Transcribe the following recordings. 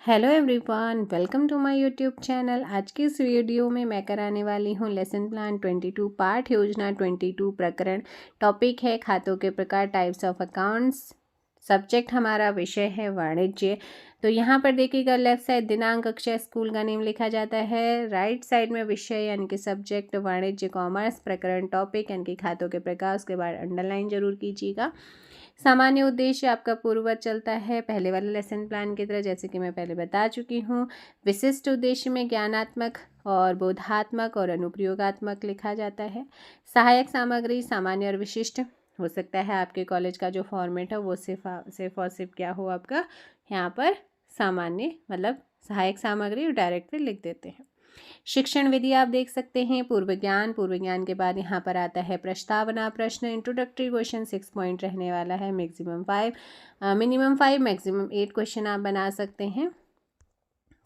Hello everyone, welcome to my YouTube channel. आज की इस वीडियो में मैं कराने वाली हूँ लेसन प्लान 22 पाठ योजना 22 प्रकरण। टॉपिक है खातों के प्रकार, टाइप्स ऑफ अकाउंट्स। सब्जेक्ट हमारा विषय है वाणिज्य। तो यहाँ पर देखिएगा, लेफ्ट साइड दिनांक, कक्षा, स्कूल का नेम लिखा जाता है। राइट साइड में विषय यानी कि सब्जेक्ट वाणिज्य कॉमर्स, प्रकरण टॉपिक यानी कि खातों के प्रकार, उसके बाद अंडरलाइन जरूर कीजिएगा। सामान्य उद्देश्य आपका पूर्ववत चलता है पहले वाले लेसन प्लान की तरह, जैसे कि मैं पहले बता चुकी हूँ। विशिष्ट उद्देश्य में ज्ञानात्मक और बोधात्मक और अनुप्रयोगात्मक लिखा जाता है। सहायक सामग्री सामान्य और विशिष्ट हो सकता है। आपके कॉलेज का जो फॉर्मेट है वो सिर्फ और सिर्फ क्या हो आपका, यहाँ पर सामान्य मतलब सहायक सामग्री डायरेक्टली लिख देते हैं। शिक्षण विधि आप देख सकते हैं, पूर्व ज्ञान के बाद यहाँ पर आता है प्रस्तावना प्रश्न। इंट्रोडक्टरी क्वेश्चन 6 पॉइंट रहने वाला है, मिनिमम 5 मैक्सिमम 8 क्वेश्चन आप बना सकते हैं।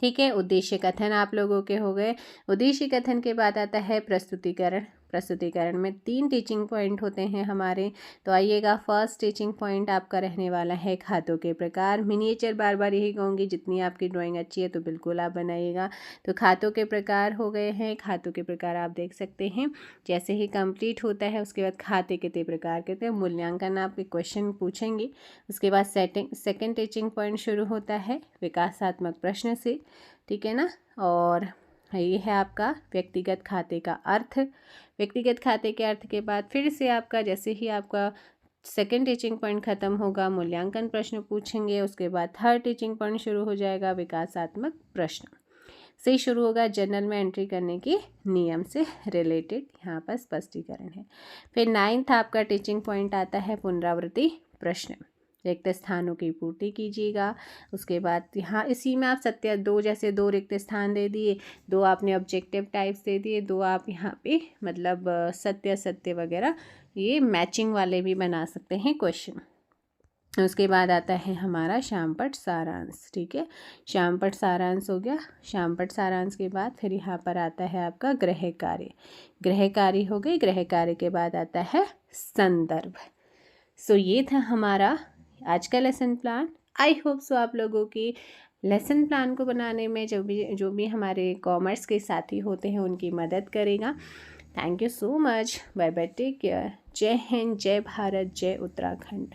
ठीक है, उद्देश्य कथन आप लोगों के हो गए। उद्देश्य कथन के बाद आता है प्रस्तुतिकरण। प्रस्तुतिकरण में 3 टीचिंग पॉइंट होते हैं हमारे। तो आइएगा, फर्स्ट टीचिंग पॉइंट आपका रहने वाला है खातों के प्रकार। मिनिएचर बार बार यही कहूँगी, जितनी आपकी ड्राइंग अच्छी है तो बिल्कुल आप बनाइएगा। तो खातों के प्रकार हो गए हैं। खातों के प्रकार आप देख सकते हैं, जैसे ही कंप्लीट होता है उसके बाद खाते कितने प्रकार के थे, मूल्यांकन आपके क्वेश्चन पूछेंगे। उसके बाद सेकंड टीचिंग पॉइंट शुरू होता है विकासात्मक प्रश्न से। ठीक है ना। और ये है आपका व्यक्तिगत खाते का अर्थ। व्यक्तिगत खाते के अर्थ के बाद फिर से आपका, जैसे ही आपका सेकंड टीचिंग पॉइंट खत्म होगा, मूल्यांकन प्रश्न पूछेंगे। उसके बाद थर्ड टीचिंग पॉइंट शुरू हो जाएगा, विकासात्मक प्रश्न से शुरू होगा। जर्नल में एंट्री करने की नियम से रिलेटेड यहाँ पर स्पष्टीकरण है। फिर 9th आपका टीचिंग पॉइंट आता है पुनरावृत्ति प्रश्न। रिक्त स्थानों की पूर्ति कीजिएगा। उसके बाद यहाँ इसी में आप सत्य 2 जैसे 2 रिक्त स्थान दे दिए, 2 आपने ऑब्जेक्टिव टाइप्स दे दिए, 2 आप यहाँ पे मतलब सत्य वगैरह ये मैचिंग वाले भी बना सकते हैं क्वेश्चन। उसके बाद आता है हमारा श्यामपट्ट सारांश। ठीक है, श्यामपट्ट सारांश हो गया। श्यामपट्ट सारांश के बाद फिर यहाँ पर आता है आपका गृह कार्य। गृह कार्य हो गई। गृह कार्य के बाद आता है संदर्भ। सो ये था हमारा आज का lesson plan. I hope so आप लोगों की लेसन प्लान को बनाने में जो भी हमारे कॉमर्स के साथी होते हैं उनकी मदद करेगा। Thank you so much. Bye bye, take care. जय हिंद, जय भारत, जय उत्तराखंड।